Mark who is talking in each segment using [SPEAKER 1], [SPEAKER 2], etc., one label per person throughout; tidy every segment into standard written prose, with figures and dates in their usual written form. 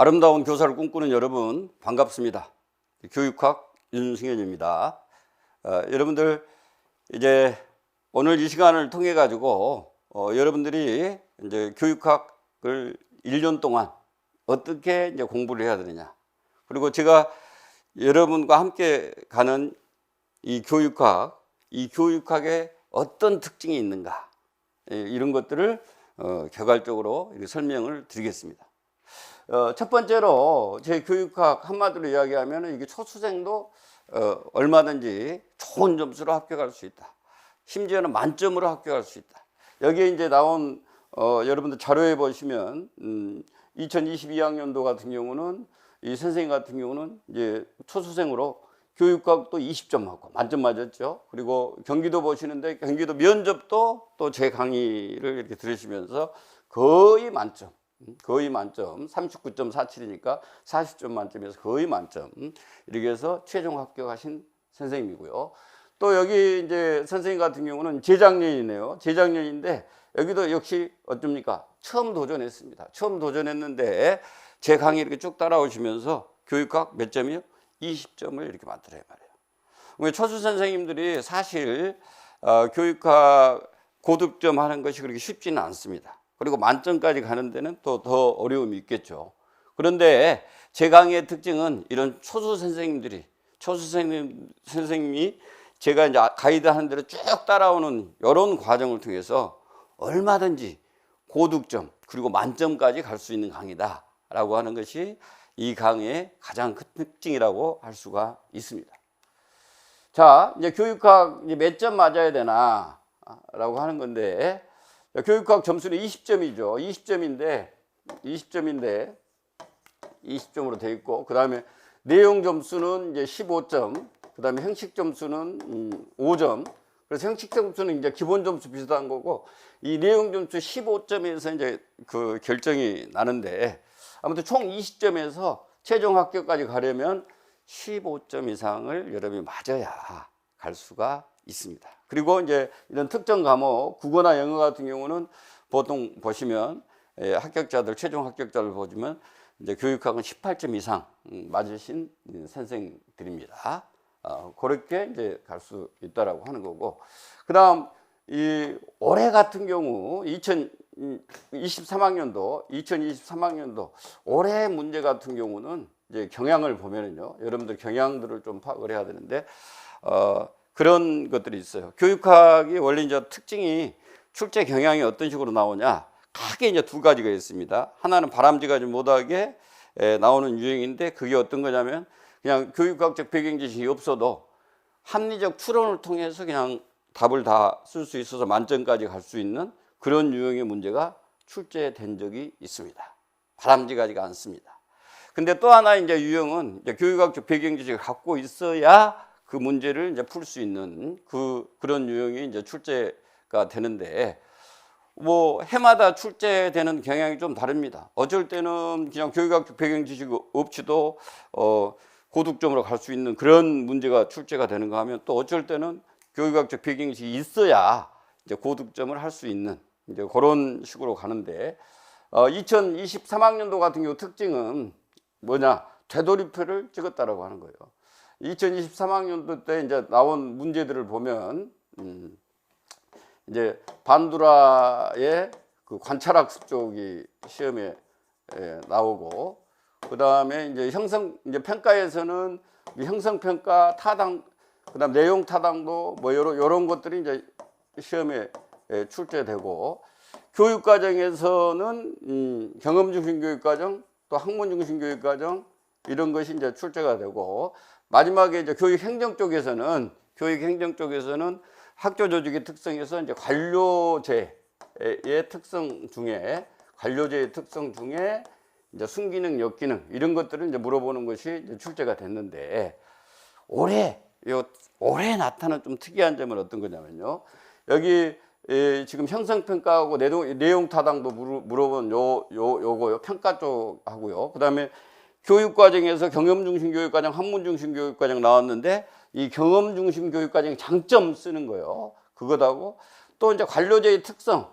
[SPEAKER 1] 아름다운 교사를 꿈꾸는 여러분 반갑습니다. 교육학 윤승현입니다. 여러분들 이제 오늘 이 시간을 통해 가지고 여러분들이 이제 교육학을 1년 동안 어떻게 이제 공부를 해야 되느냐, 그리고 제가 여러분과 함께 가는 이 교육학에 어떤 특징이 있는가, 이런 것들을 개괄적으로 설명을 드리겠습니다. 첫 번째로 제 교육학 한마디로 이야기하면 이게 초수생도 얼마든지 좋은 점수로 합격할 수 있다. 심지어는 만점으로 합격할 수 있다. 여기에 이제 나온 여러분들 자료에 보시면 2022학년도 같은 경우는 이 선생님 같은 경우는 이제 초수생으로 교육학도 20점 맞고 만점 맞았죠. 그리고 경기도 보시는데 경기도 면접도 또 제 강의를 이렇게 들으시면서 거의 만점. 39.47이니까 40점 만점에서 거의 만점, 이렇게 해서 최종 합격하신 선생님이고요. 또 여기 이제 선생님 같은 경우는 재작년이네요. 재작년인데 여기도 역시 어쩝니까? 처음 도전했습니다. 처음 도전했는데 제 강의 이렇게 쭉 따라오시면서 교육학 몇 점이요? 20점을 이렇게 맞더래요 말이에요. 초수 선생님들이 사실 교육학 고득점 하는 것이 그렇게 쉽지는 않습니다. 그리고 만점까지 가는 데는 또 더 어려움이 있겠죠. 그런데 제 강의의 특징은 이런 초수 선생님이 제가 이제 가이드 하는 대로 쭉 따라오는 이런 과정을 통해서 얼마든지 고득점 그리고 만점까지 갈 수 있는 강의다라고 하는 것이 이 강의의 가장 큰 특징이라고 할 수가 있습니다. 자, 이제 교육학 몇 점 맞아야 되나라고 하는 건데, 교육학 점수는 20점이죠. 20점으로 돼 있고, 그 다음에 내용 점수는 이제 15점, 그 다음에 형식 점수는 5점. 그래서 형식 점수는 이제 기본 점수 비슷한 거고, 이 내용 점수 15점에서 이제 그 결정이 나는데, 아무튼 총 20점에서 최종 합격까지 가려면 15점 이상을 여러분이 맞아야 갈 수가 있습니다. 그리고 이제 이런 특정 과목, 국어나 영어 같은 경우는 보통 보시면 합격자들, 최종 합격자를 보시면 이제 교육학은 18점 이상 맞으신 선생들입니다. 그렇게 이제 갈 수 있다라고 하는 거고, 그다음 이 올해 같은 경우 2023학년도 올해 문제 같은 경우는 이제 경향을 보면은요, 여러분들 경향들을 좀 파악을 해야 되는데 그런 것들이 있어요. 교육학이 원래 이제 특징이 출제 경향이 어떤 식으로 나오냐, 크게 이제 두 가지가 있습니다. 하나는 바람직하지 못하게 나오는 유형인데, 그게 어떤 거냐면 그냥 교육학적 배경 지식이 없어도 합리적 추론을 통해서 그냥 답을 다 쓸 수 있어서 만점까지 갈 수 있는 그런 유형의 문제가 출제된 적이 있습니다. 바람직하지가 않습니다. 근데 또 하나 이제 유형은 이제 교육학적 배경 지식을 갖고 있어야 그 문제를 이제 풀 수 있는 그런 유형이 이제 출제가 되는데, 뭐 해마다 출제되는 경향이 좀 다릅니다. 어쩔 때는 그냥 교육학적 배경 지식 없이도 고득점으로 갈 수 있는 그런 문제가 출제가 되는가 하면, 또 어쩔 때는 교육학적 배경 지식이 있어야 이제 고득점을 할 수 있는 이제 그런 식으로 가는데, 2023학년도 같은 경우 특징은 뭐냐? 되돌이표를 찍었다라고 하는 거예요. 2023학년도 때 이제 나온 문제들을 보면 이제 반두라의 그 관찰학습 쪽이 시험에 나오고, 그 다음에 이제 이제 평가에서는 형성평가, 타당, 그 다음 내용 타당도 뭐 요런 것들이 이제 시험에 출제되고, 교육과정에서는 경험 중심 교육과정, 또 학문 중심 교육과정, 이런 것이 이제 출제가 되고, 마지막에 이제 교육행정 쪽에서는 학교 조직의 특성에서 이제 관료제의 특성 중에 이제 순기능, 역기능 이런 것들을 이제 물어보는 것이 이제 출제가 됐는데, 올해 나타난 좀 특이한 점은 어떤 거냐면요, 여기 지금 형성평가하고 내용 타당도 물어본 요거요, 평가 쪽하고요. 그다음에 교육과정에서 경험중심 교육과정, 학문중심 교육과정 나왔는데, 이 경험중심 교육과정 장점 쓰는 거예요. 그것하고 또 이제 관료제의 특성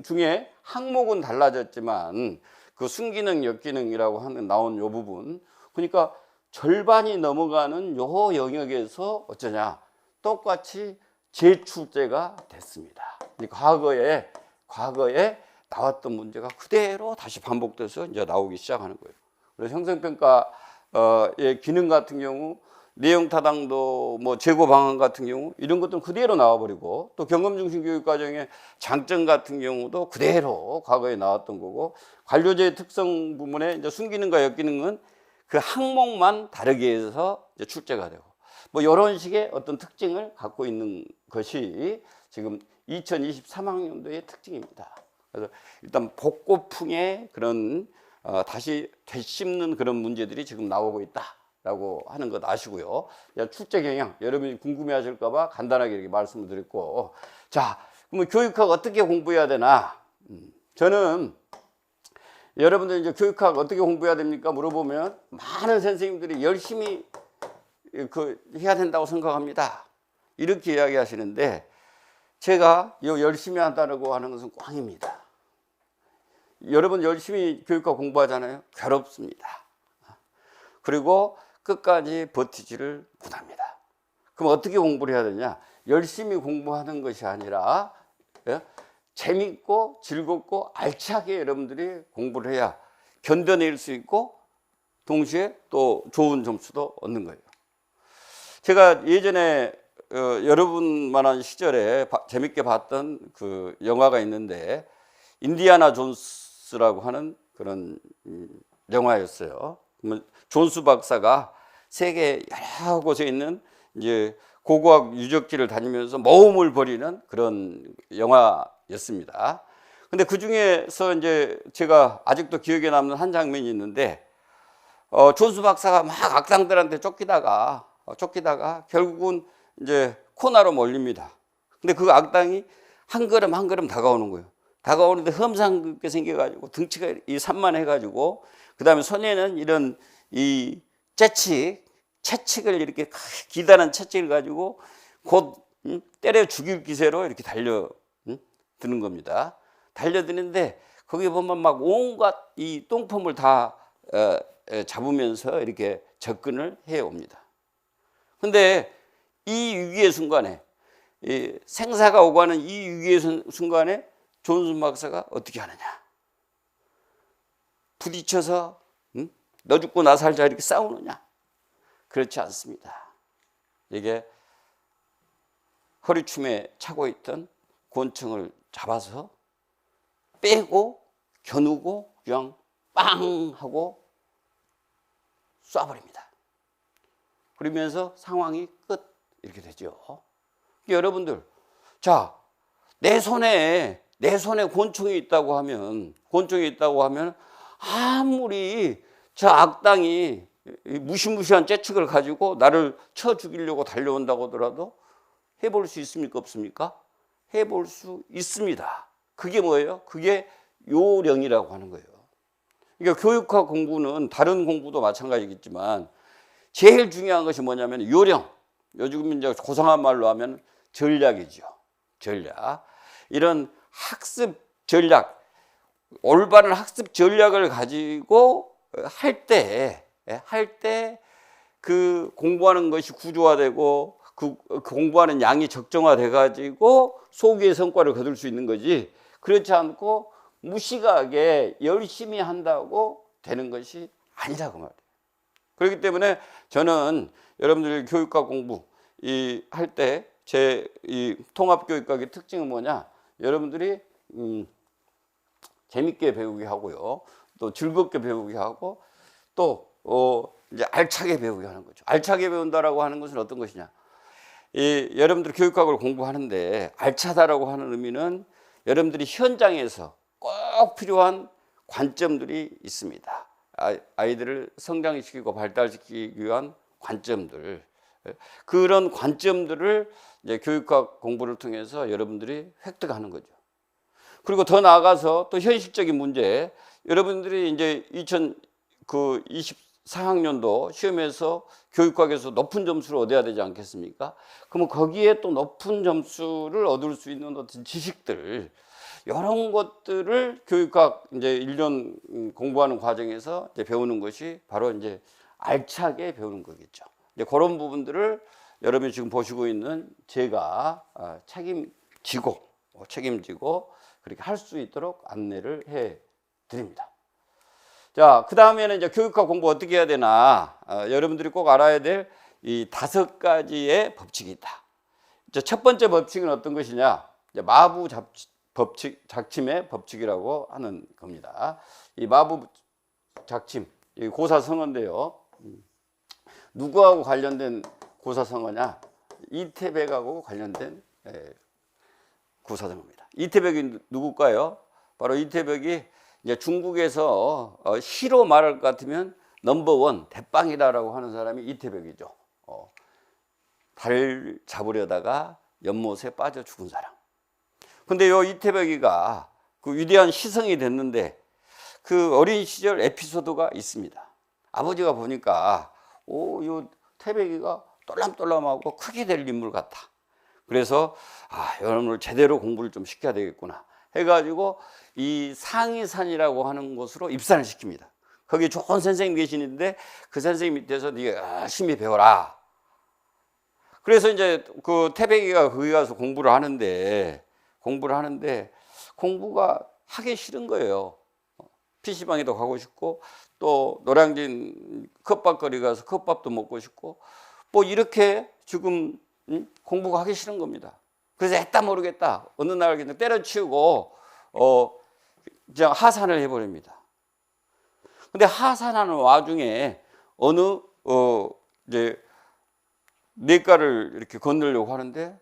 [SPEAKER 1] 중에 항목은 달라졌지만 그 순기능, 역기능이라고 하는 나온 요 부분. 그러니까 절반이 넘어가는 요 영역에서 어쩌냐? 똑같이 재출제가 됐습니다. 과거에 나왔던 문제가 그대로 다시 반복돼서 이제 나오기 시작하는 거예요. 그래서 형성평가의 기능 같은 경우, 내용 타당도, 뭐 재고 방안 같은 경우 이런 것들은 그대로 나와버리고, 또 경험 중심 교육 과정의 장점 같은 경우도 그대로 과거에 나왔던 거고, 관료제의 특성 부문에 이제 순기능과 역기능은 그 항목만 다르게 해서 이제 출제가 되고, 뭐 이런 식의 어떤 특징을 갖고 있는 것이 지금 2023학년도의 특징입니다. 그래서 일단 복고풍의 그런 다시 되씹는 그런 문제들이 지금 나오고 있다라고 하는 것 아시고요. 출제 경향 여러분이 궁금해하실까봐 간단하게 이렇게 말씀을 드렸고, 자, 그러면 교육학 어떻게 공부해야 되나? 저는 여러분들 이제 교육학 어떻게 공부해야 됩니까? 물어보면 많은 선생님들이 열심히 해야 된다고 생각합니다. 이렇게 이야기하시는데, 제가 열심히 한다고 하는 것은 꽝입니다. 여러분 열심히 교육학 공부하잖아요. 괴롭습니다. 그리고 끝까지 버티지를 못합니다. 그럼 어떻게 공부를 해야 되냐? 열심히 공부하는 것이 아니라 재밌고 즐겁고 알차게 여러분들이 공부를 해야 견뎌낼 수 있고 동시에 또 좋은 점수도 얻는 거예요. 제가 예전에 여러분만한 시절에 재밌게 봤던 그 영화가 있는데, 인디아나 존스라고 하는 그런 영화였어요. 그러면 존스 박사가 세계 여러 곳에 있는 이제 고고학 유적지를 다니면서 모험을 벌이는 그런 영화였습니다. 근데 그 중에서 이제 제가 아직도 기억에 남는 한 장면이 있는데, 존스 박사가 막 악당들한테 쫓기다가 결국은 이제 코나로 몰립니다. 근데 그 악당이 한 걸음 한 걸음 다가오는 거예요. 다가오는데 험상궂게 생겨가지고 등치가 이 산만해가지고, 그 다음에 손에는 이런 이 채찍을 이렇게 기다란 채찍을 가지고 곧 때려 죽일 기세로 이렇게 달려드는 겁니다. 달려드는데 거기 보면 막 온갖 이 똥폼을 다 잡으면서 이렇게 접근을 해옵니다. 근데 이 위기의 순간에, 이 생사가 오가는 이 위기의 순간에 존슨 박사가 어떻게 하느냐? 부딪혀서 너 죽고 나 살자 이렇게 싸우느냐? 그렇지 않습니다. 이게 허리춤에 차고 있던 권총을 잡아서 빼고 겨누고 그냥 빵 하고 쏴버립니다. 그러면서 상황이 끝 이렇게 되죠. 여러분들, 자, 내 손에 권총이 있다고 하면 아무리 저 악당이 무시무시한 채찍을 가지고 나를 쳐 죽이려고 달려온다고 하더라도 해볼 수 있습니까? 없습니까? 해볼 수 있습니다. 그게 뭐예요? 그게 요령이라고 하는 거예요. 그러니까 교육학 공부는 다른 공부도 마찬가지겠지만 제일 중요한 것이 뭐냐면 요령. 요즘 이제 고상한 말로 하면 전략이죠. 전략. 이런 학습 전략, 올바른 학습 전략을 가지고 할 때 그 공부하는 것이 구조화되고 그 공부하는 양이 적정화돼 가지고 소기의 성과를 거둘 수 있는 거지, 그렇지 않고 무식하게 열심히 한다고 되는 것이 아니라고 말이에요. 그렇기 때문에 저는 여러분들이 교육학 공부 할 때 제 이 통합교육학의 특징은 뭐냐? 여러분들이 재밌게 배우게 하고요, 또 즐겁게 배우게 하고, 또 이제 알차게 배우게 하는 거죠. 알차게 배운다라고 하는 것은 어떤 것이냐? 여러분들 교육학을 공부하는데 알차다라고 하는 의미는 여러분들이 현장에서 꼭 필요한 관점들이 있습니다. 아이들을 성장시키고 발달시키기 위한 관점들, 그런 관점들을 이제 교육학 공부를 통해서 여러분들이 획득하는 거죠. 그리고 더 나아가서 또 현실적인 문제, 여러분들이 이제 2024학년도 시험에서 교육학에서 높은 점수를 얻어야 되지 않겠습니까? 그러면 거기에 또 높은 점수를 얻을 수 있는 어떤 지식들, 이런 것들을 교육학 이제 1년 공부하는 과정에서 이제 배우는 것이 바로 이제 알차게 배우는 거겠죠. 이제 그런 부분들을 여러분이 지금 보시고 있는 제가 책임지고 그렇게 할 수 있도록 안내를 해 드립니다. 자, 그 다음에는 이제 교육학 공부 어떻게 해야 되나, 여러분들이 꼭 알아야 될 이 5가지의 법칙이 있다. 이제 첫 번째 법칙은 어떤 것이냐, 이제 마부 작침의 법칙이라고 하는 겁니다. 이 마부 작침, 이 고사성어인데요. 누구하고 관련된 고사성어냐? 이태백하고 관련된 고사성어입니다. 이태백이 누굴까요? 바로 이태백이 이제 중국에서 시로 말할 것 같으면 넘버원 대빵이다라고 하는 사람이 이태백이죠. 달 잡으려다가 연못에 빠져 죽은 사람. 근데 요 이태백이가 그 위대한 시성이 됐는데 그 어린 시절 에피소드가 있습니다. 아버지가 보니까 요 태백이가 똘람똘람하고 크게 될 인물 같아. 그래서 여러분을 제대로 공부를 좀 시켜야 되겠구나 해가지고 이 상이산이라고 하는 곳으로 입산을 시킵니다. 거기 좋은 선생님 계시는데 그 선생님 밑에서 네가 열심히 배워라. 그래서 이제 그 태백이가 거기 가서 공부를 하는데 공부가 하기 싫은 거예요. PC방에도 가고 싶고 또 노량진 컵밥거리 가서 컵밥도 먹고 싶고 뭐 이렇게 지금 공부가 하기 싫은 겁니다. 그래서 했다 모르겠다 어느 날 그냥 때려치우고 이제 하산을 해버립니다. 근데 하산하는 와중에 어느 이제 냇가를 이렇게 건너려고 하는데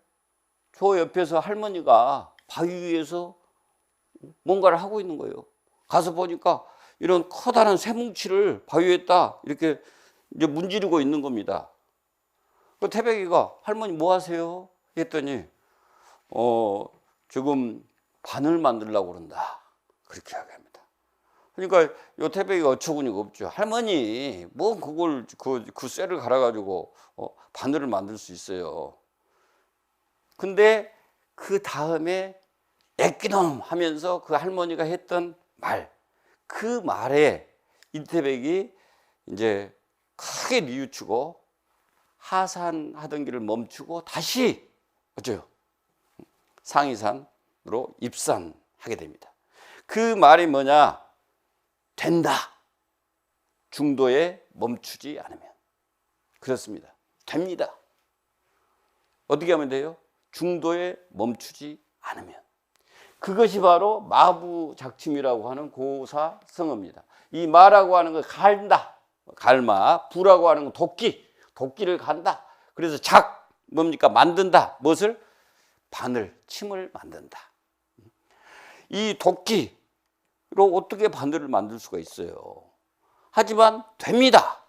[SPEAKER 1] 저 옆에서 할머니가 바위 위에서 뭔가를 하고 있는 거예요. 가서 보니까 이런 커다란 쇠뭉치를 바위에다 이렇게 이제 문지르고 있는 겁니다. 그 태백이가 할머니 뭐 하세요? 했더니 지금 바늘 만들려고 그런다. 그렇게 이야기합니다. 그러니까 요 태백이가 어처구니가 없죠. 할머니 뭐 그걸 그 쇠를 갈아가지고 바늘을 만들 수 있어요. 근데 그 다음에 애끼놈 하면서 그 할머니가 했던 말, 그 말에 이태백이 이제 크게 뉘우치고 하산하던 길을 멈추고 다시 어째요? 상이산으로 입산하게 됩니다. 그 말이 뭐냐? 된다. 중도에 멈추지 않으면. 그렇습니다. 됩니다. 어떻게 하면 돼요? 중도에 멈추지 않으면. 그것이 바로 마부작침이라고 하는 고사성어입니다. 이 마라고 하는 거 갈다. 갈마. 부라고 하는 건 도끼를 간다. 그래서 뭡니까? 만든다. 무엇을? 바늘, 침을 만든다. 이 도끼로 어떻게 바늘을 만들 수가 있어요? 하지만 됩니다.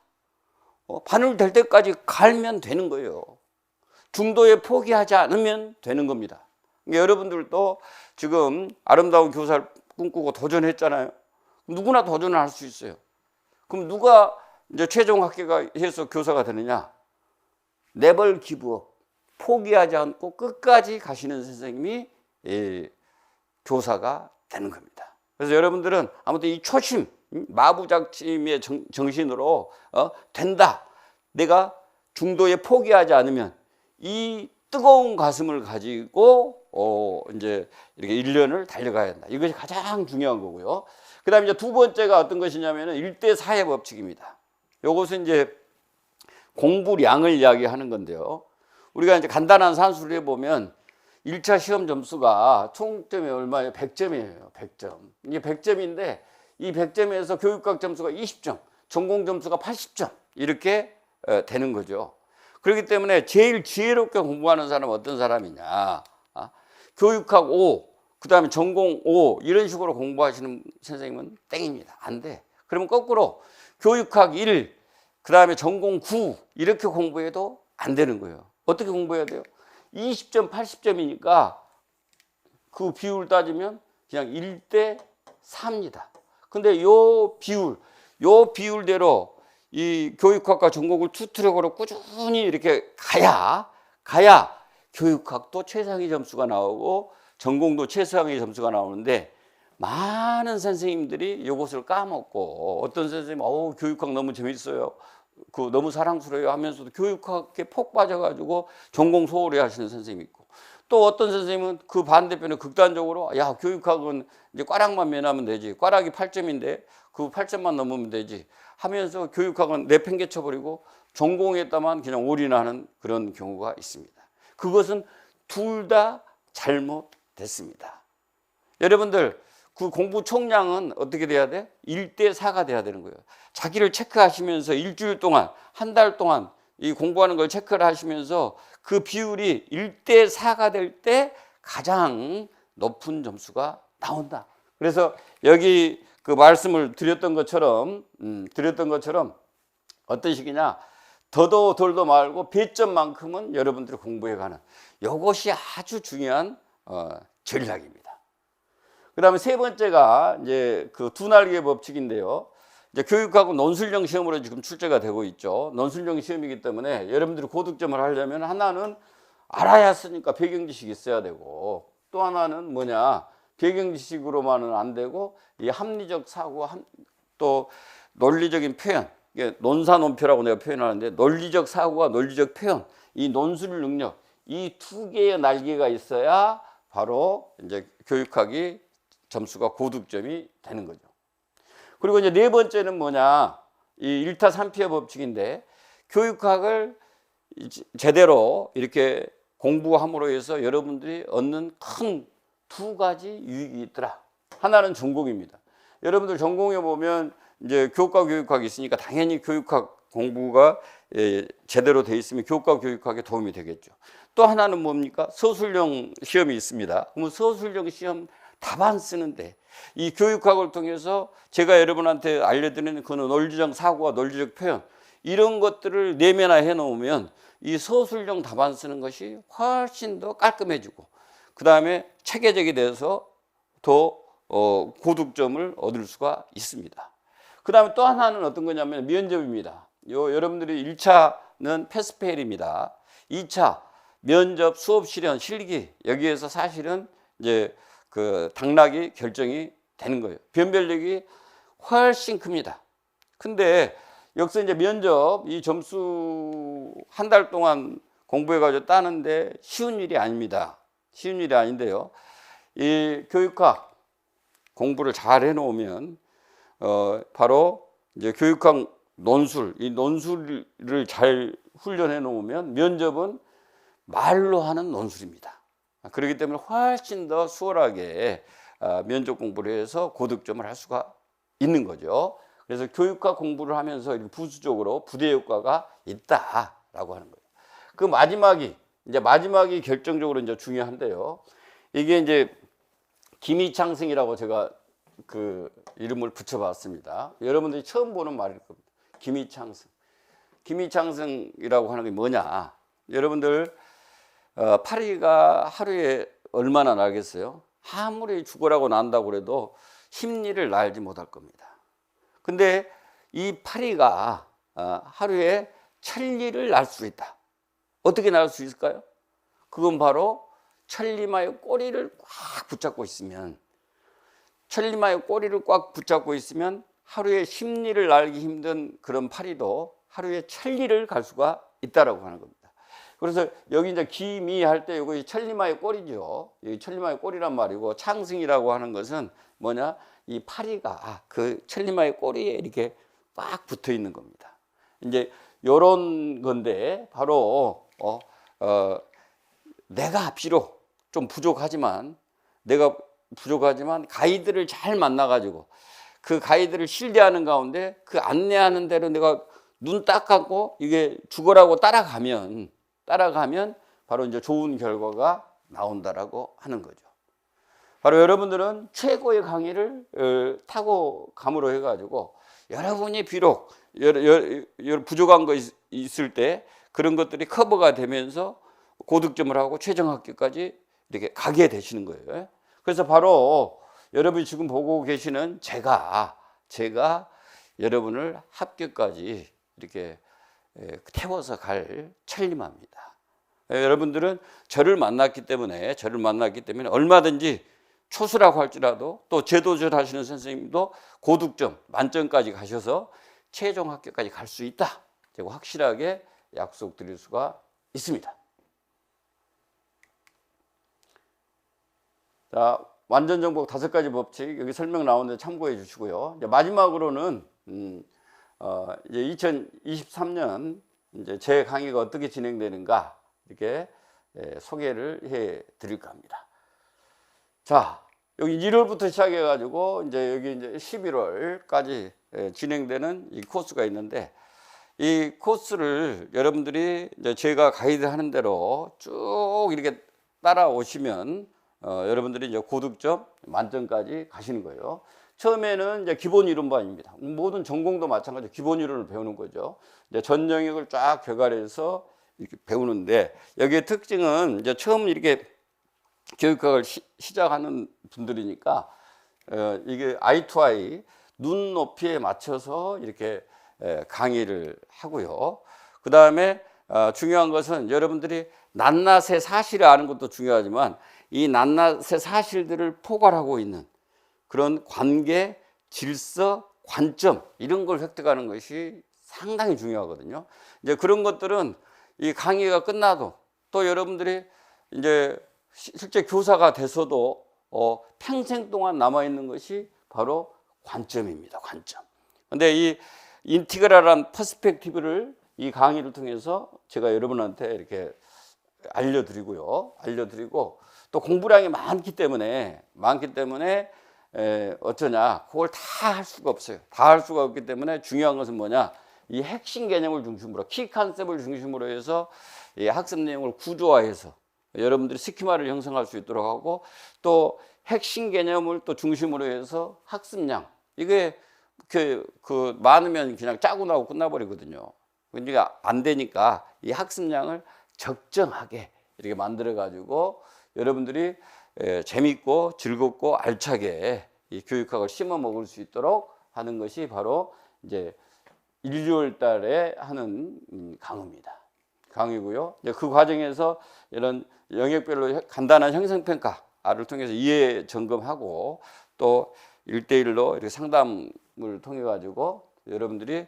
[SPEAKER 1] 바늘 될 때까지 갈면 되는 거예요. 중도에 포기하지 않으면 되는 겁니다. 여러분들도 지금 아름다운 교사를 꿈꾸고 도전했잖아요. 누구나 도전을 할 수 있어요. 그럼 누가 이제 최종 합격해서 교사가 되느냐? never give up. 포기하지 않고 끝까지 가시는 선생님이 교사가 되는 겁니다. 그래서 여러분들은 아무튼 이 초심, 마부작침의 정신으로 된다. 내가 중도에 포기하지 않으면 이 뜨거운 가슴을 가지고 이제 이렇게 1년을 달려가야 한다. 이것이 가장 중요한 거고요. 그 다음에 이제 두 번째가 어떤 것이냐면은 1대4의 법칙입니다. 요것은 이제 공부량을 이야기하는 건데요. 우리가 이제 간단한 산수를 해보면 1차 시험 점수가 총점이 얼마예요? 100점이에요. 100점. 이게 100점인데 이 100점에서 교육학 점수가 20점, 전공 점수가 80점 이렇게 되는 거죠. 그렇기 때문에 제일 지혜롭게 공부하는 사람은 어떤 사람이냐? 교육학 5, 그 다음에 전공 5 이런 식으로 공부하시는 선생님은 땡입니다. 안 돼. 그러면 거꾸로 교육학 1, 그 다음에 전공 9 이렇게 공부해도 안 되는 거예요. 어떻게 공부해야 돼요? 20점, 80점이니까 그 비율 따지면 그냥 1대4입니다. 근데 요 비율대로 이 교육학과 전공을 투트랙으로 꾸준히 이렇게 가야 교육학도 최상위 점수가 나오고 전공도 최상의 점수가 나오는데 많은 선생님들이 이것을 까먹고 어떤 선생님 교육학 너무 재밌어요. 너무 사랑스러워요 하면서도 교육학에 폭 빠져가지고 전공 소홀히 하시는 선생님이 있고 또 어떤 선생님은 그 반대편에 극단적으로 야 교육학은 이제 꽈락만 면하면 되지 꽈락이 8점인데 그 8점만 넘으면 되지 하면서 교육학은 내팽개쳐버리고 전공에다만 그냥 올인하는 그런 경우가 있습니다. 그것은 둘 다 잘못됐습니다. 여러분들 그 공부 총량은 어떻게 돼야 돼? 1대 4가 돼야 되는 거예요. 자기를 체크하시면서 일주일 동안 한 달 동안 이 공부하는 걸 체크를 하시면서 그 비율이 1대 4가 될 때 가장 높은 점수가 나온다. 그래서 여기 그 말씀을 드렸던 것처럼 어떤 식이냐? 더도 덜도 말고 배점만큼은 여러분들이 공부해가는 이것이 아주 중요한 전략입니다. 그 다음에 세 번째가 이제 그 두 날개 법칙인데요. 이제 교육하고 논술형 시험으로 지금 출제가 되고 있죠. 논술형 시험이기 때문에 여러분들이 고득점을 하려면 하나는 알아야 쓰니까 배경 지식이 있어야 되고 또 하나는 뭐냐 배경 지식으로만은 안 되고 이 합리적 사고 또 논리적인 표현 이게 논사논표라고 내가 표현하는데 논리적 사고와 논리적 표현 이 논술 능력 이 두 개의 날개가 있어야 바로 이제 교육학이 점수가 고득점이 되는 거죠. 그리고 이제 네 번째는 뭐냐 이 1타 3피의 법칙인데 교육학을 제대로 이렇게 공부함으로 해서 여러분들이 얻는 큰 두 가지 유익이 있더라. 하나는 전공입니다. 여러분들 전공에 보면 이제 교과 교육학이 있으니까 당연히 교육학 공부가 제대로 돼 있으면 교과 교육학에 도움이 되겠죠. 또 하나는 뭡니까? 서술형 시험이 있습니다. 그러면 서술형 시험 답안 쓰는데 이 교육학을 통해서 제가 여러분한테 알려드리는 그 논리적 사고와 논리적 표현 이런 것들을 내면화해 놓으면 이 서술형 답안 쓰는 것이 훨씬 더 깔끔해지고 그 다음에 체계적이 돼서 더 고득점을 얻을 수가 있습니다. 그 다음에 또 하나는 어떤 거냐면 면접입니다. 여러분들이 1차는 패스페일입니다. 2차 면접, 수업 실현, 실기 여기에서 사실은 이제 그 당락이 결정이 되는 거예요. 변별력이 훨씬 큽니다. 근데 여기서 이제 면접 이 점수 한 달 동안 공부해가지고 따는데 쉬운 일이 아닙니다. 쉬운 일이 아닌데요. 이 교육학 공부를 잘 해놓으면 바로 이제 교육학 논술 이 논술을 잘 훈련해 놓으면 면접은 말로 하는 논술입니다. 그렇기 때문에 훨씬 더 수월하게 면접 공부를 해서 고득점을 할 수가 있는 거죠. 그래서 교육학 공부를 하면서 부수적으로 부대 효과가 있다라고 하는 거예요. 그 마지막이 결정적으로 이제 중요한데요. 이게 이제 기미창승이라고 제가 그 이름을 붙여봤습니다. 여러분들이 처음 보는 말일 겁니다. 기미창승. 기미창승이라고 하는 게 뭐냐? 여러분들 파리가 하루에 얼마나 날겠어요? 아무리 죽으라고 난다고 그래도 심리를 날지 못할 겁니다. 근데 이 파리가 하루에 1000리를 날 수 있다. 어떻게 날 수 있을까요? 그건 바로 천리마의 꼬리를 꽉 붙잡고 있으면 천리마의 꼬리를 꽉 붙잡고 있으면 하루에 10리를 날기 힘든 그런 파리도 하루에 1000리를 갈 수가 있다라고 하는 겁니다. 그래서 여기 이제 기미 할 때 이거 천리마의 꼬리죠. 이 천리마의 꼬리란 말이고 창승이라고 하는 것은 뭐냐? 이 파리가 그 천리마의 꼬리에 이렇게 꽉 붙어 있는 겁니다. 이제 요런 건데 바로 내가 비록 좀 부족하지만 가이드를 잘 만나가지고 그 가이드를 신뢰하는 가운데 그 안내하는 대로 내가 눈 딱 감고 이게 죽어라고 따라가면 바로 이제 좋은 결과가 나온다라고 하는 거죠. 바로 여러분들은 최고의 강의를 타고 감으로 해가지고 여러분이 비록 부족한 거 있을 때 그런 것들이 커버가 되면서 고득점을 하고 최종 합격까지 이렇게 가게 되시는 거예요. 그래서 바로 여러분이 지금 보고 계시는 제가 여러분을 합격까지 이렇게 태워서 갈 천리마입니다. 여러분들은 저를 만났기 때문에 얼마든지 초수라고 할지라도 또 재도전 하시는 선생님도 고득점 만점까지 가셔서 최종 합격까지 갈 수 있다. 제가 확실하게 약속드릴 수가 있습니다. 자, 완전 정복 5가지 법칙 여기 설명 나오는데 참고해 주시고요. 이제 마지막으로는 이제 2023년 이제 제 강의가 어떻게 진행되는가 이렇게 소개를 해 드릴까 합니다. 자, 여기 1월부터 시작해 가지고 이제 여기 이제 11월까지 진행되는 이 코스가 있는데, 이 코스를 여러분들이 이제 제가 가이드 하는 대로 쭉 이렇게 따라오시면 여러분들이 이제 고득점 만점까지 가시는 거예요. 처음에는 이제 기본 이론반입니다. 모든 전공도 마찬가지로 기본 이론을 배우는 거죠. 이제 전 영역을 쫙 개괄해서 이렇게 배우는데, 여기의 특징은 이제 처음 이렇게 교육학을 시작하는 분들이니까 이게 아이 투 아이 눈높이에 맞춰서 이렇게 강의를 하고요. 그 다음에 중요한 것은 여러분들이 낱낱의 사실을 아는 것도 중요하지만 이 낱낱의 사실들을 포괄하고 있는 그런 관계, 질서, 관점 이런 걸 획득하는 것이 상당히 중요하거든요. 이제 그런 것들은 이 강의가 끝나도 또 여러분들이 이제 실제 교사가 돼서도 평생 동안 남아 있는 것이 바로 관점입니다. 관점. 근데 이 인티그랄한 퍼스펙티브를 이 강의를 통해서 제가 여러분한테 이렇게 알려드리고 또 공부량이 많기 때문에 어쩌냐, 그걸 다 할 수가 없어요. 다 할 수가 없기 때문에 중요한 것은 뭐냐, 이 핵심 개념을 중심으로, 키 컨셉을 중심으로 해서 이 학습 내용을 구조화해서 여러분들이 스키마를 형성할 수 있도록 하고, 또 핵심 개념을 또 중심으로 해서 학습량, 이게 많으면 그냥 짜고 나고 끝나버리거든요. 그러니까 안 되니까 이 학습량을 적정하게 이렇게 만들어 가지고 여러분들이 재밌고 즐겁고 알차게 이 교육학을 심어 먹을 수 있도록 하는 것이 바로 이제 1월 달에 하는 강의고요. 이제 그 과정에서 이런 영역별로 간단한 형성평가를 통해서 이해 점검하고 또 1대1로 이렇게 상담을 통해 가지고 여러분들이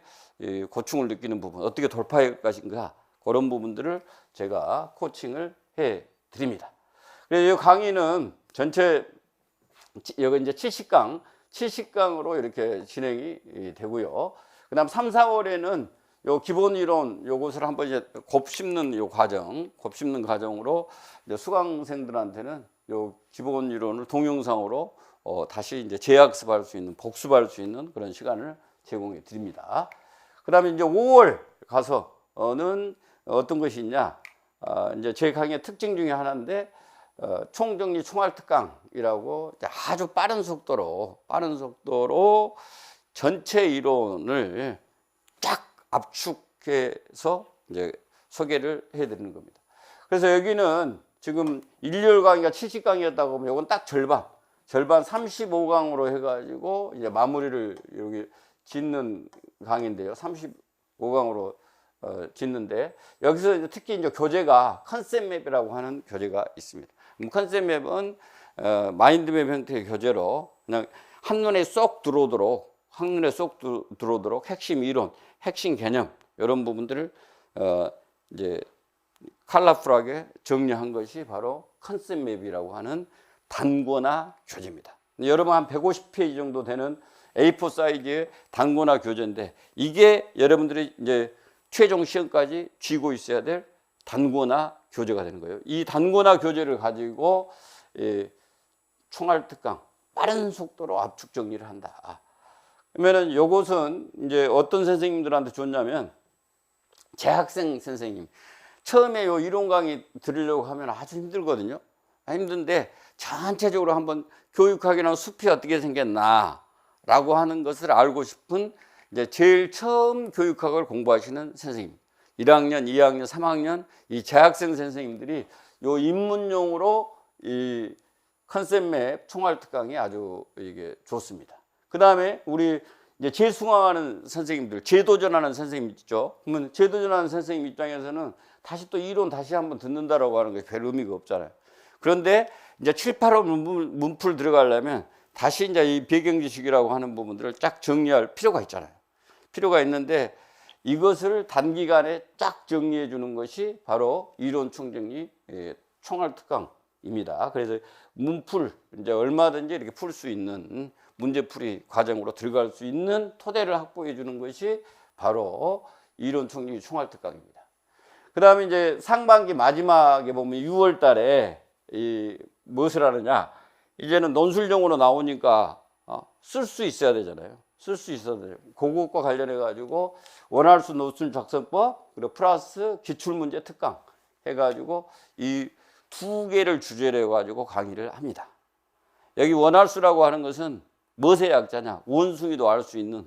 [SPEAKER 1] 고충을 느끼는 부분, 어떻게 돌파할 것인가, 그런 부분들을 제가 코칭을 해 드립니다. 그래서 이 강의는 전체 여기 이제 70강으로 이렇게 진행이 되고요. 그다음 3, 4월에는 요 기본 이론 요것을 한번 이제 곱씹는 과정으로 이제 수강생들한테는 요 기본 이론을 동영상으로 다시 이제 재학습할 수 있는, 복습할 수 있는 그런 시간을 제공해 드립니다. 그다음에 이제 5월 가서는 어떤 것이 있냐? 이제 제 강의의 특징 중에 하나인데, 총정리 총알특강이라고 아주 빠른 속도로 전체 이론을 쫙 압축해서 이제 소개를 해드리는 겁니다. 그래서 여기는 지금 1월 강의가 70강이었다고 하면 이건 딱 절반 35강으로 해가지고 이제 마무리를 여기 짓는 강의인데요. 35강으로 짓는데, 여기서 이제 특히 이제 교재가 컨셉 맵이라고 하는 교재가 있습니다. 컨셉 맵은 마인드맵 형태의 교재로 그냥 한눈에 쏙 들어오도록 핵심 이론, 핵심 개념 이런 부분들을 이제 컬러풀하게 정리한 것이 바로 컨셉 맵이라고 하는 단권화 교재입니다. 여러분 한 150페이지 정도 되는 A4 사이즈의 단권화 교재인데, 이게 여러분들이 이제 최종 시험까지 쥐고 있어야 될 단권화 교재가 되는 거예요. 이 단권화 교재를 가지고 총알특강 빠른 속도로 압축 정리를 한다. 그러면은 요것은 이제 어떤 선생님들한테 좋냐면, 재학생 선생님 처음에 요 이론 강의 들으려고 하면 아주 힘들거든요. 힘든데 전체적으로 한번 교육학이라는 숲이 어떻게 생겼나 라고 하는 것을 알고 싶은 이제 제일 처음 교육학을 공부하시는 선생님, 1학년, 2학년, 3학년 이 재학생 선생님들이 요 입문용으로 이 컨셉맵 총알특강이 아주 이게 좋습니다. 그 다음에 우리 이제 재승화하는 선생님들, 재도전하는 선생님 있죠. 그러면 재도전하는 선생님 입장에서는 다시 또 이론 다시 한번 듣는다라고 하는 게 별 의미가 없잖아요. 그런데 이제 7, 8호 문풀 들어가려면 다시 이제 이 배경 지식이라고 하는 부분들을 쫙 정리할 필요가 있잖아요. 필요가 있는데 이것을 단기간에 쫙 정리해 주는 것이 바로 이론 총정리 총알 특강입니다. 그래서 문풀 이제 얼마든지 이렇게 풀 수 있는 문제풀이 과정으로 들어갈 수 있는 토대를 확보해 주는 것이 바로 이론 총정리 총알 특강입니다. 그 다음에 이제 상반기 마지막에 보면 6월 달에 무엇을 하느냐. 이제는 논술용으로 나오니까 쓸 수 있어야 되잖아요. 쓸 수 있어야 돼요. 그것과 관련해 가지고 원활수 논술 작성법 그리고 플러스 기출문제 특강 해가지고 이 두 개를 주제로 해가지고 강의를 합니다. 여기 원활수라고 하는 것은 무엇의 약자냐? 원숭이도 알 수 있는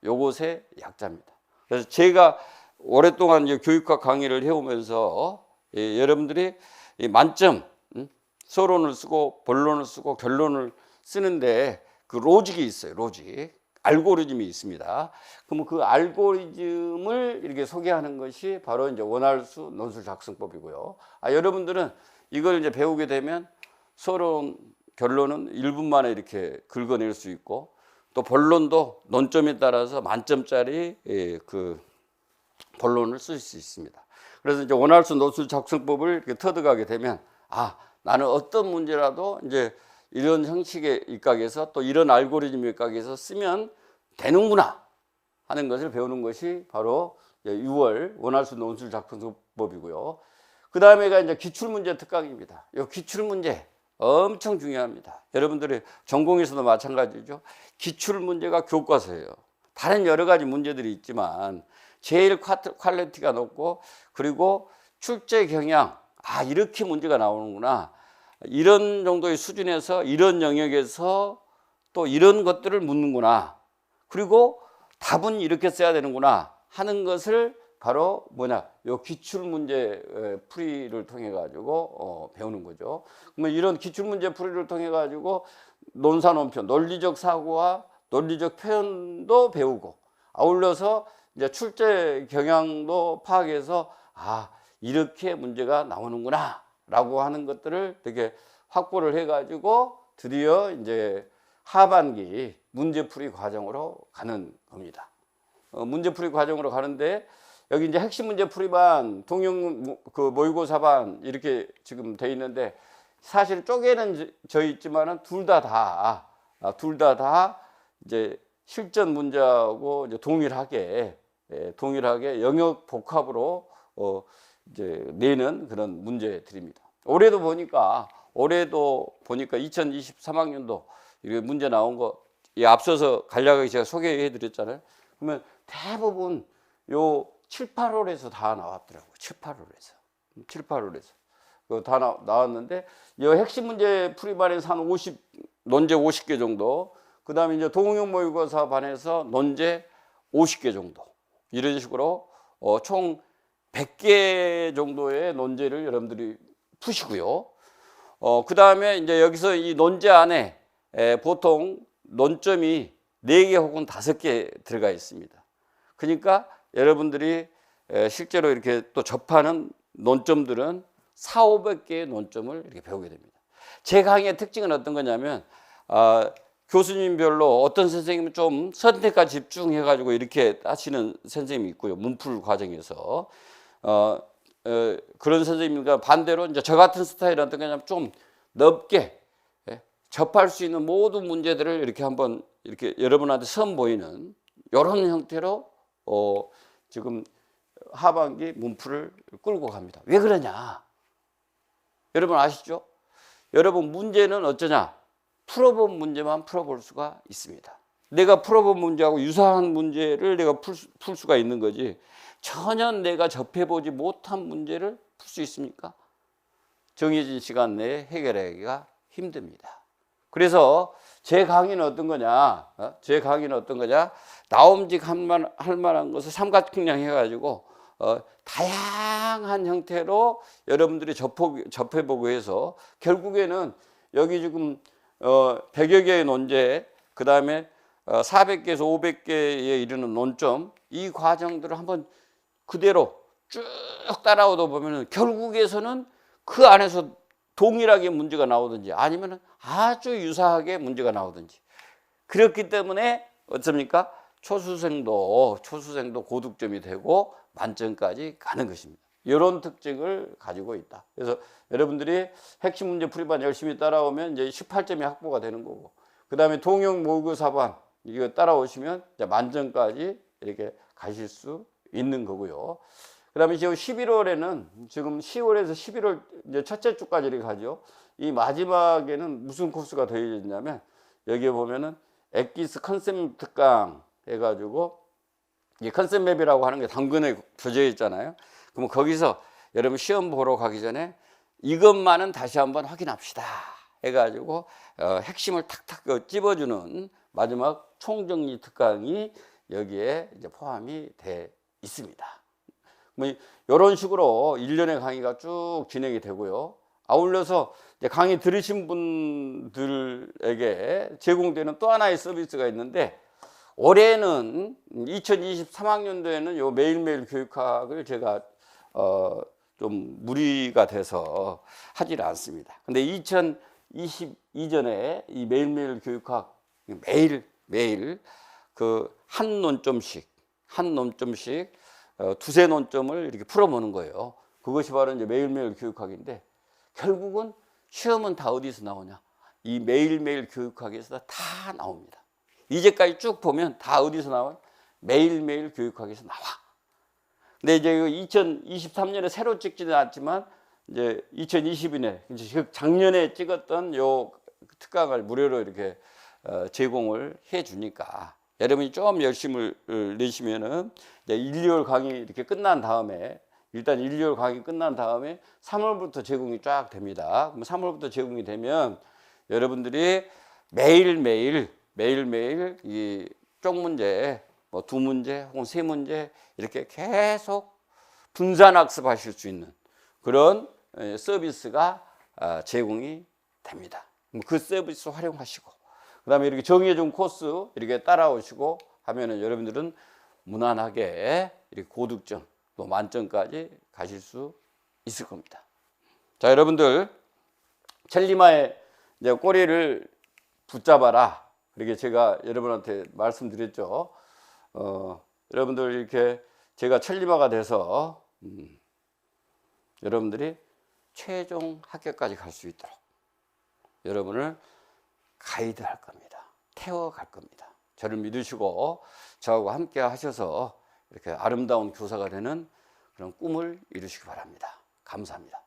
[SPEAKER 1] 요것의 약자입니다. 그래서 제가 오랫동안 이제 교육학 강의를 해오면서 여러분들이 만점 서론을 쓰고 본론을 쓰고 결론을 쓰는데 그 로직이 있어요. 로직. 알고리즘이 있습니다. 그러면 그 알고리즘을 이렇게 소개하는 것이 바로 이제 원활수 논술 작성법이고요. 여러분들은 이걸 이제 배우게 되면 서론, 결론은 1분 만에 이렇게 긁어낼 수 있고 또 본론도 논점에 따라서 만점짜리 그 본론을 쓸 수 있습니다. 그래서 이제 원활수 논술 작성법을 이렇게 터득하게 되면 나는 어떤 문제라도 이제 이런 형식의 입각에서 또 이런 알고리즘 입각에서 쓰면 되는구나 하는 것을 배우는 것이 바로 6월 원활수 논술 작성법이고요. 그 다음에가 이제 기출문제 특강입니다. 이 기출문제 엄청 중요합니다. 여러분들이 전공에서도 마찬가지죠. 기출문제가 교과서예요. 다른 여러 가지 문제들이 있지만 제일 퀄리티가 높고 그리고 출제 경향 이렇게 문제가 나오는구나. 이런 정도의 수준에서 이런 영역에서 또 이런 것들을 묻는구나. 그리고 답은 이렇게 써야 되는구나 하는 것을 바로 요 기출문제 풀이를 통해 가지고 배우는 거죠. 그러면 이런 기출문제 풀이를 통해 가지고 논사 논표, 논리적 사고와 논리적 표현도 배우고 아울러서 이제 출제 경향도 파악해서 이렇게 문제가 나오는구나 라고 하는 것들을 되게 확보를 해 가지고 드디어 이제 하반기 문제풀이 과정으로 가는 겁니다. 문제풀이 과정으로 가는데 여기 이제 핵심 문제풀이반, 동영 모의고사반 이렇게 지금 돼 있는데 사실 쪼개는 져 있지만은 둘 다 이제 실전 문제하고 이제 동일하게 영역 복합으로 이제 내는 그런 문제들입니다. 올해도 보니까 2023학년도 이렇게 문제 나온 거 앞서서 간략하게 제가 소개해 드렸잖아요. 그러면 대부분 요 7, 8월에서 다 나왔더라고요. 7, 8월에서 다 나왔는데 이 핵심 문제 풀이반에서 한 논제 50개 정도, 그 다음에 이제 동영 모의고사 반에서 논제 50개 정도 이런 식으로 총 100개 정도의 논제를 여러분들이 푸시고요. 그 다음에 이제 여기서 이 논제 안에 보통 논점이 4개 혹은 5개 들어가 있습니다. 그러니까 여러분들이 실제로 이렇게 또 접하는 논점들은 400~500개의 논점을 이렇게 배우게 됩니다. 제 강의의 특징은 어떤 거냐면 교수님별로 어떤 선생님은 좀 선택과 집중해 가지고 이렇게 하시는 선생님이 있고요. 문풀 과정에서 그런 선생님과 반대로 이제 저 같은 스타일은 어떤 거냐면 좀 넓게 접할 수 있는 모든 문제들을 이렇게 한번 이렇게 여러분한테 선보이는 이런 형태로 지금 하반기 문풀을 끌고 갑니다. 왜 그러냐? 여러분 아시죠? 여러분 문제는 어쩌냐? 풀어본 문제만 풀어볼 수가 있습니다. 내가 풀어본 문제하고 유사한 문제를 내가 풀 수가 있는 거지 전혀 내가 접해보지 못한 문제를 풀 수 있습니까? 정해진 시간 내에 해결하기가 힘듭니다. 그래서 제 강의는 어떤 거냐? 나옴직 할 만한 것을 삼각형량 해가지고 다양한 형태로 여러분들이 접해보고 해서 결국에는 여기 지금 100여 개의 논제, 그 다음에 400개에서 500개에 이르는 논점, 이 과정들을 한번 그대로 쭉 따라오다 보면은 결국에서는 그 안에서 동일하게 문제가 나오든지 아니면 아주 유사하게 문제가 나오든지, 그렇기 때문에 어떻습니까? 초수생도 고득점이 되고 만점까지 가는 것입니다. 이런 특징을 가지고 있다. 그래서 여러분들이 핵심 문제 풀이반 열심히 따라오면 이제 18점이 확보가 되는 거고, 그 다음에 통영 모의고사반 이거 따라오시면 이제 만점까지 이렇게 가실 수 있는 거고요. 그 다음에 지금 11월에는 지금 10월에서 11월 이제 첫째 주까지 이렇게 가죠. 이 마지막에는 무슨 코스가 되어 있냐면, 여기에 보면은 엑기스 컨셉 특강 해가지고, 이 컨셉 맵이라고 하는 게 당근에 표져 있잖아요. 그럼 거기서 여러분 시험 보러 가기 전에 이것만은 다시 한번 확인합시다 해가지고 핵심을 탁탁 찝어주는 마지막 총정리 특강이 여기에 이제 포함이 돼 있습니다. 뭐 이런 식으로 1년의 강의가 쭉 진행이 되고요. 아울러서 이제 강의 들으신 분들에게 제공되는 또 하나의 서비스가 있는데, 올해는 2023학년도에는 요 매일매일 교육학을 제가 좀 무리가 돼서 하질 않습니다. 근데 2022년에 이 매일매일 교육학 매일 그 한 논점씩 두세 논점을 이렇게 풀어보는 거예요. 그것이 바로 이제 매일매일 교육학인데, 결국은 시험은 다 어디서 나오냐? 이 매일매일 교육학에서 다 나옵니다. 이제까지 쭉 보면 다 어디서 나와요? 매일매일 교육학에서 나와. 근데 이제 2023년에 새로 찍지는 않지만, 이제 2022년, 작년에 찍었던 요 특강을 무료로 이렇게 제공을 해 주니까, 여러분이 좀 열심을 내시면은 이제 1, 2월 강의 이렇게 끝난 다음에, 일단 1, 2월 강의 끝난 다음에 3월부터 제공이 쫙 됩니다. 그럼 3월부터 제공이 되면 여러분들이 매일매일 이 쪽문제, 뭐 2문제 혹은 3문제 이렇게 계속 분산 학습하실 수 있는 그런 서비스가 제공이 됩니다. 그 서비스 활용하시고, 그 다음에 이렇게 정해준 코스 이렇게 따라오시고 하면은 여러분들은 무난하게 이렇게 고득점 또 만점까지 가실 수 있을 겁니다. 자, 여러분들 첼리마의 이제 꼬리를 붙잡아라, 이렇게 제가 여러분한테 말씀드렸죠. 여러분들 이렇게 제가 첼리마가 돼서 여러분들이 최종 합격까지 갈 수 있도록 여러분을 가이드 할 겁니다. 태워 갈 겁니다. 저를 믿으시고 저하고 함께 하셔서 이렇게 아름다운 교사가 되는 그런 꿈을 이루시기 바랍니다. 감사합니다.